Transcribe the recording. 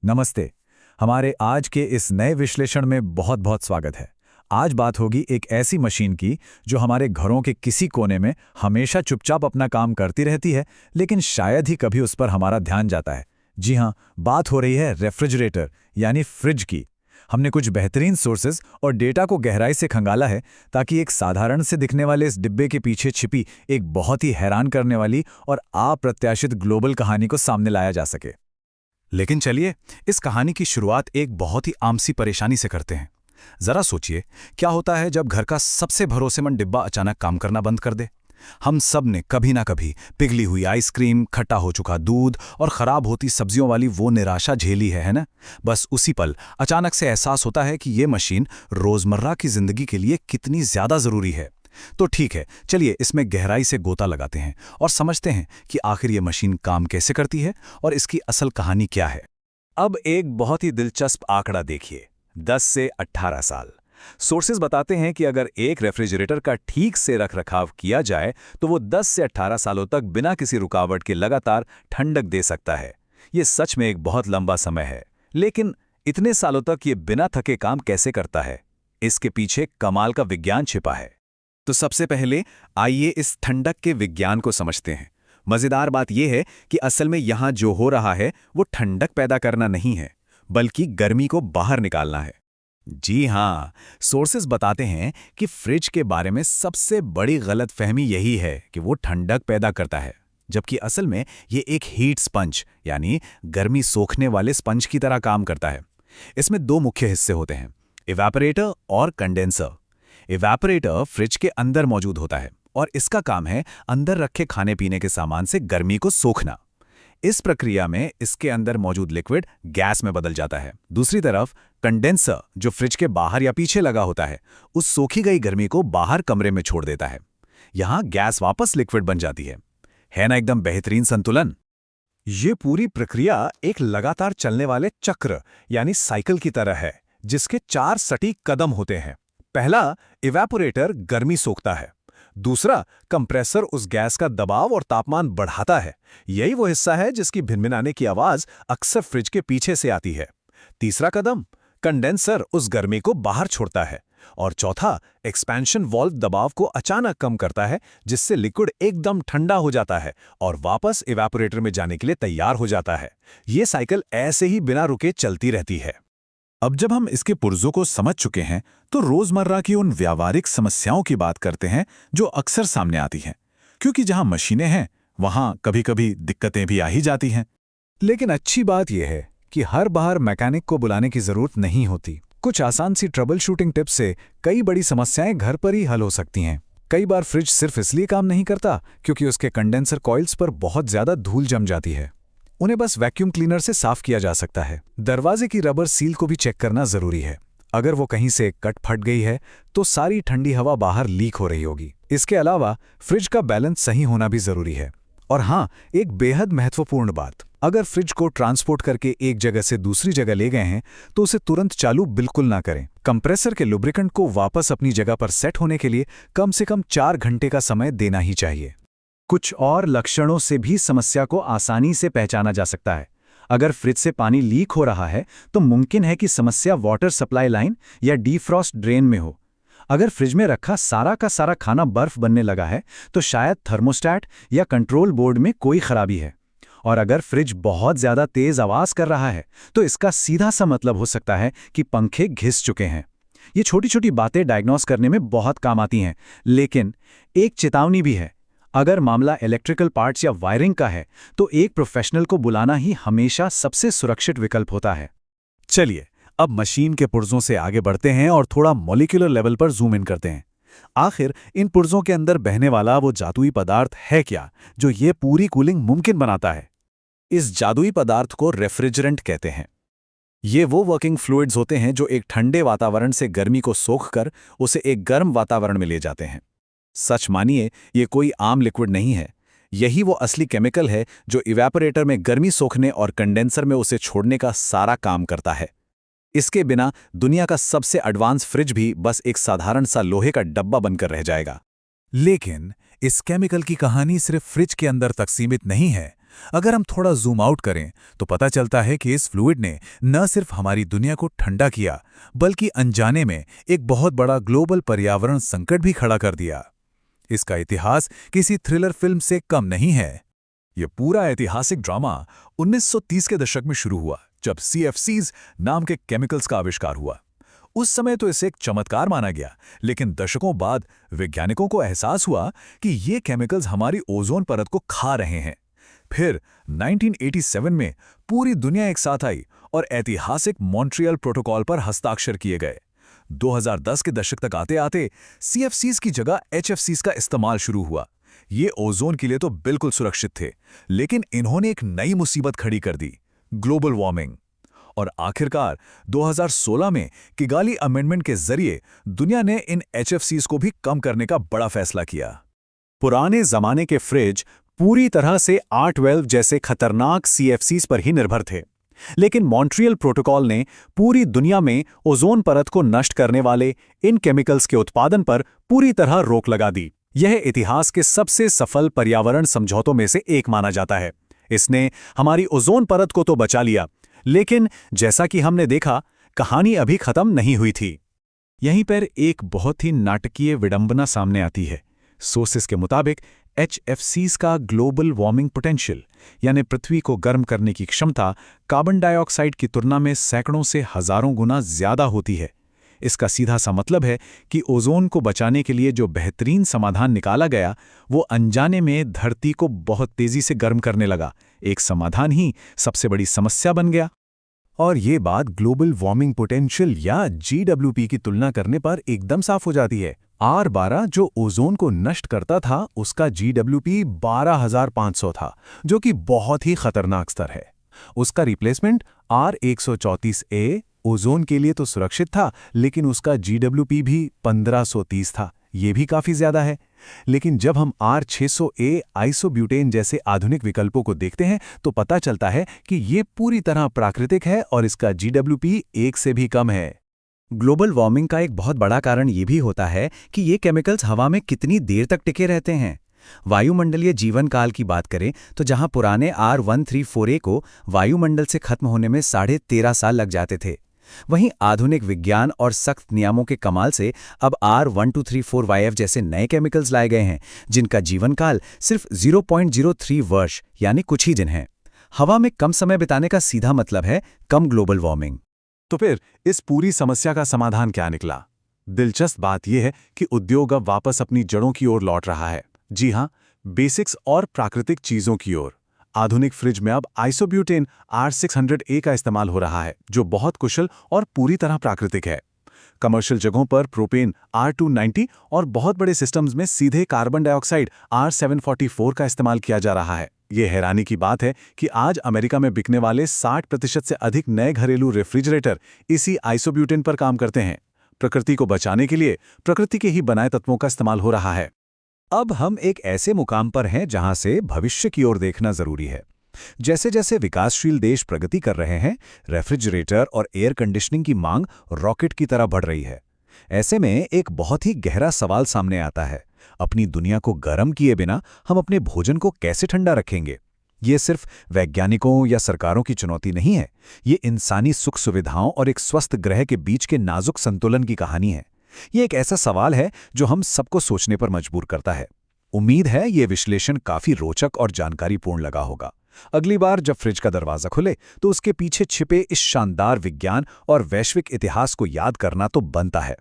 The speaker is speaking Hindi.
नमस्ते। हमारे आज के इस नए विश्लेषण में बहुत बहुत स्वागत है। आज बात होगी एक ऐसी मशीन की जो हमारे घरों के किसी कोने में हमेशा चुपचाप अपना काम करती रहती है, लेकिन शायद ही कभी उस पर हमारा ध्यान जाता है। जी हाँ, बात हो रही है रेफ्रिजरेटर यानी फ्रिज की। हमने कुछ बेहतरीन सोर्सेज और डेटा को गहराई से खंगाला है ताकि एक साधारण से दिखने वाले इस डिब्बे के पीछे छिपी एक बहुत ही हैरान करने वाली और अप्रत्याशित ग्लोबल कहानी को सामने लाया जा सके। लेकिन चलिए, इस कहानी की शुरुआत एक बहुत ही आम सी परेशानी से करते हैं। जरा सोचिए, क्या होता है जब घर का सबसे भरोसेमंद डिब्बा अचानक काम करना बंद कर दे। हम सब ने कभी ना कभी पिघली हुई आइसक्रीम, खट्टा हो चुका दूध और खराब होती सब्जियों वाली वो निराशा झेली है ना? बस उसी पल अचानक से एहसास होता है कि ये मशीन रोजमर्रा की जिंदगी के लिए कितनी ज्यादा जरूरी है। तो ठीक है, चलिए इसमें गहराई से गोता लगाते हैं और समझते हैं कि आखिर ये मशीन काम कैसे करती है और इसकी असल कहानी क्या है। अब एक बहुत ही दिलचस्प आंकड़ा देखिए, 10 से 18 साल। सोर्सेज बताते हैं कि अगर एक रेफ्रिजरेटर का ठीक से रखरखाव किया जाए तो वो 10 से 18 सालों तक बिना किसी रुकावट के लगातार ठंडक दे सकता है। ये सच में एक बहुत लंबा समय है, लेकिन इतने सालों तक ये बिना थके काम कैसे करता है? इसके पीछे कमाल का विज्ञान छिपा है। तो सबसे पहले आइए इस ठंडक के विज्ञान को समझते हैं। मजेदार बात यह है कि असल में यहां जो हो रहा है वो ठंडक पैदा करना नहीं है, बल्कि गर्मी को बाहर निकालना है। जी हां, सोर्सेस बताते हैं कि फ्रिज के बारे में सबसे बड़ी गलतफहमी यही है कि वो ठंडक पैदा करता है, जबकि असल में ये एक हीट स्पंज यानी गर्मी सोखने वाले स्पंज की तरह काम करता है। इसमें दो मुख्य हिस्से होते हैं, इवेपोरेटर और कंडेंसर। इवेपोरेटर फ्रिज के अंदर मौजूद होता है और इसका काम है अंदर रखे खाने पीने के सामान से गर्मी को सोखना। इस प्रक्रिया में इसके अंदर मौजूद लिक्विड गैस में बदल जाता है। दूसरी तरफ कंडेंसर, जो फ्रिज के बाहर या पीछे लगा होता है, उस सोखी गई गर्मी को बाहर कमरे में छोड़ देता है। यहां गैस वापस लिक्विड बन जाती है ना एकदम बेहतरीन संतुलन। ये पूरी प्रक्रिया एक लगातार चलने वाले चक्र यानी साइकिल की तरह है, जिसके 4 सटीक कदम होते हैं। पहला, इवेपोरेटर गर्मी सोखता है। दूसरा, कंप्रेसर उस गैस का दबाव और तापमान बढ़ाता है। यही वो हिस्सा है जिसकी भिनभिनाने की आवाज अक्सर फ्रिज के पीछे से आती है। तीसरा कदम, कंडेंसर उस गर्मी को बाहर छोड़ता है। और चौथा, एक्सपेंशन वाल्व दबाव को अचानक कम करता है, जिससे लिक्विड एकदम ठंडा हो जाता है और वापस इवेपोरेटर में जाने के लिए तैयार हो जाता है। ये साइकिल ऐसे ही बिना रुके चलती रहती है। अब जब हम इसके पुर्जों को समझ चुके हैं तो रोजमर्रा की उन व्यावहारिक समस्याओं की बात करते हैं जो अक्सर सामने आती हैं, क्योंकि जहां मशीनें हैं वहां कभी-कभी दिक्कतें भी आ ही जाती हैं। लेकिन अच्छी बात यह है कि हर बार मैकेनिक को बुलाने की जरूरत नहीं होती। कुछ आसान सी ट्रबल शूटिंग टिप्स से कई बड़ी समस्याएं घर पर ही हल हो सकती हैं। कई बार फ्रिज सिर्फ इसलिए काम नहीं करता क्योंकि उसके कंडेंसर कॉइल्स पर बहुत ज्यादा धूल जम जाती है। उन्हें बस वैक्यूम क्लीनर से साफ किया जा सकता है। दरवाजे की रबर सील को भी चेक करना जरूरी है। अगर वो कहीं से कट फट गई है तो सारी ठंडी हवा बाहर लीक हो रही होगी। इसके अलावा फ्रिज का बैलेंस सही होना भी जरूरी है। और हाँ, एक बेहद महत्वपूर्ण बात, अगर फ्रिज को ट्रांसपोर्ट करके एक जगह से दूसरी जगह ले गए हैं तो उसे तुरंत चालू बिल्कुल ना करें। कंप्रेसर के लुब्रिकेंट को वापस अपनी जगह पर सेट होने के लिए कम से कम 4 घंटे का समय देना ही चाहिए। कुछ और लक्षणों से भी समस्या को आसानी से पहचाना जा सकता है। अगर फ्रिज से पानी लीक हो रहा है तो मुमकिन है कि समस्या वाटर सप्लाई लाइन या डीफ्रॉस्ट ड्रेन में हो। अगर फ्रिज में रखा सारा का सारा खाना बर्फ बनने लगा है तो शायद थर्मोस्टैट या कंट्रोल बोर्ड में कोई खराबी है। और अगर फ्रिज बहुत ज्यादा तेज आवाज कर रहा है तो इसका सीधा सा मतलब हो सकता है कि पंखे घिस चुके हैं। ये छोटी छोटी बातें डायग्नोस करने में बहुत काम आती हैं, लेकिन एक चेतावनी भी है। अगर मामला इलेक्ट्रिकल पार्ट्स या वायरिंग का है तो एक प्रोफेशनल को बुलाना ही हमेशा सबसे सुरक्षित विकल्प होता है। चलिए, अब मशीन के पुर्जों से आगे बढ़ते हैं और थोड़ा मॉलिक्यूलर लेवल पर जूम इन करते हैं। आखिर इन पुर्जों के अंदर बहने वाला वो जादुई पदार्थ है क्या जो ये पूरी कूलिंग मुमकिन बनाता है? इस जादुई पदार्थ को रेफ्रिजरेंट कहते हैं। ये वो वर्किंग फ्लूइड्स होते हैं जो एक ठंडे वातावरण से गर्मी को सोखकर उसे एक गर्म वातावरण में ले जाते हैं। सच मानिए, ये कोई आम लिक्विड नहीं है। यही वो असली केमिकल है जो इवेपोरेटर में गर्मी सोखने और कंडेंसर में उसे छोड़ने का सारा काम करता है। इसके बिना दुनिया का सबसे एडवांस फ्रिज भी बस एक साधारण सा लोहे का डब्बा बनकर रह जाएगा। लेकिन इस केमिकल की कहानी सिर्फ फ्रिज के अंदर तक सीमित नहीं है, अगर हम थोड़ा जूम आउट करें तो पता चलता है कि इस फ्लूइड ने न सिर्फ हमारी दुनिया को ठंडा किया, बल्कि अनजाने में एक बहुत बड़ा ग्लोबल पर्यावरण संकट भी खड़ा कर दिया। इसका इतिहास किसी थ्रिलर फिल्म से कम नहीं है। यह पूरा ऐतिहासिक ड्रामा 1930 के दशक में शुरू हुआ, जब CFCs नाम के केमिकल्स का आविष्कार हुआ। उस समय तो इसे एक चमत्कार माना गया, लेकिन दशकों बाद वैज्ञानिकों को एहसास हुआ कि ये केमिकल्स हमारी ओजोन परत को खा रहे हैं। फिर 1987 में पूरी दुनिया एक साथ आई और ऐतिहासिक मॉन्ट्रियल प्रोटोकॉल पर हस्ताक्षर किए गए। 2010 के दशक तक आते आते CFCs की जगह HFCs का इस्तेमाल शुरू हुआ। ये ओजोन के लिए तो बिल्कुल सुरक्षित थे, लेकिन इन्होंने एक नई मुसीबत खड़ी कर दी, ग्लोबल वार्मिंग। और आखिरकार 2016 में किगाली अमेंडमेंट के जरिए दुनिया ने इन HFCs को भी कम करने का बड़ा फैसला किया। पुराने जमाने के फ्रिज पूरी तरह से R12 जैसे खतरनाक CFCs पर ही निर्भर थे, लेकिन मॉन्ट्रियल प्रोटोकॉल ने पूरी दुनिया में ओजोन परत को नष्ट करने वाले इन केमिकल्स के उत्पादन पर पूरी तरह रोक लगा दी। यह इतिहास के सबसे सफल पर्यावरण समझौतों में से एक माना जाता है। इसने हमारी ओजोन परत को तो बचा लिया, लेकिन जैसा कि हमने देखा, कहानी अभी खत्म नहीं हुई थी। यहीं पर एक बहुत ही नाटकीय विडंबना सामने आती है। सोर्सेस के मुताबिक HFCs का ग्लोबल वार्मिंग पोटेंशियल, यानी पृथ्वी को गर्म करने की क्षमता, कार्बन डाइऑक्साइड की तुलना में सैकड़ों से हजारों गुना ज्यादा होती है। इसका सीधा सा मतलब है कि ओजोन को बचाने के लिए जो बेहतरीन समाधान निकाला गया, वो अनजाने में धरती को बहुत तेजी से गर्म करने लगा। एक समाधान ही सबसे बड़ी समस्या बन गया। और ये बात ग्लोबल वार्मिंग पोटेंशियल या GWP की तुलना करने पर एकदम साफ हो जाती है। R12 जो ओजोन को नष्ट करता था, उसका GWP 12,500 था, जो कि बहुत ही खतरनाक स्तर है। उसका रिप्लेसमेंट R134a ओजोन के लिए तो सुरक्षित था, लेकिन उसका GWP भी 1530 था। ये भी काफी ज्यादा है। लेकिन जब हम R600a आइसोब्यूटेन जैसे आधुनिक विकल्पों को देखते हैं तो पता चलता है कि ये पूरी तरह प्राकृतिक है और इसका GWP 1 से भी कम है। ग्लोबल वार्मिंग का एक बहुत बड़ा कारण ये भी होता है कि ये केमिकल्स हवा में कितनी देर तक टिके रहते हैं। वायुमंडलीय जीवन काल की बात करें तो जहां पुराने R134a को वायुमंडल से खत्म होने में 13.5 साल लग जाते थे, वहीं आधुनिक विज्ञान और सख्त नियमों के कमाल से अब R1234YF जैसे नए केमिकल्स लाए गए हैं, जिनका जीवन काल सिर्फ 0.03 वर्ष यानी कुछ ही दिन है। हवा में कम समय बिताने का सीधा मतलब है कम ग्लोबल वार्मिंग। तो फिर इस पूरी समस्या का समाधान क्या निकला? दिलचस्प बात यह है कि उद्योग अब वापस अपनी जड़ों की ओर लौट रहा है। जी हां, बेसिक्स और प्राकृतिक चीजों की ओर। आधुनिक फ्रिज में अब आइसोब्यूटेन R600a का इस्तेमाल हो रहा है, जो बहुत कुशल और पूरी तरह प्राकृतिक है। कमर्शियल जगहों पर प्रोपेन R290 और बहुत बड़े सिस्टम्स में सीधे कार्बन डाइऑक्साइड R744 का इस्तेमाल किया जा रहा है। ये हैरानी की बात है कि आज अमेरिका में बिकने वाले 60% से अधिक नए घरेलू रेफ्रिजरेटर इसी आइसोब्यूटेन पर काम करते हैं। प्रकृति को बचाने के लिए प्रकृति के ही बनाए तत्वों का इस्तेमाल हो रहा है। अब हम एक ऐसे मुकाम पर हैं जहां से भविष्य की ओर देखना जरूरी है। जैसे जैसे विकासशील देश प्रगति कर रहे हैं, रेफ्रिजरेटर और एयर कंडीशनिंग की मांग रॉकेट की तरह बढ़ रही है। ऐसे में एक बहुत ही गहरा सवाल सामने आता है, अपनी दुनिया को गर्म किए बिना हम अपने भोजन को कैसे ठंडा रखेंगे? ये सिर्फ वैज्ञानिकों या सरकारों की चुनौती नहीं है, ये इंसानी सुख सुविधाओं और एक स्वस्थ ग्रह के बीच के नाजुक संतुलन की कहानी है। ये एक ऐसा सवाल है जो हम सबको सोचने पर मजबूर करता है। उम्मीद है ये विश्लेषण काफी रोचक और जानकारीपूर्ण लगा होगा। अगली बार जब फ्रिज का दरवाजा खुले तो उसके पीछे छिपे इस शानदार विज्ञान और वैश्विक इतिहास को याद करना तो बनता है।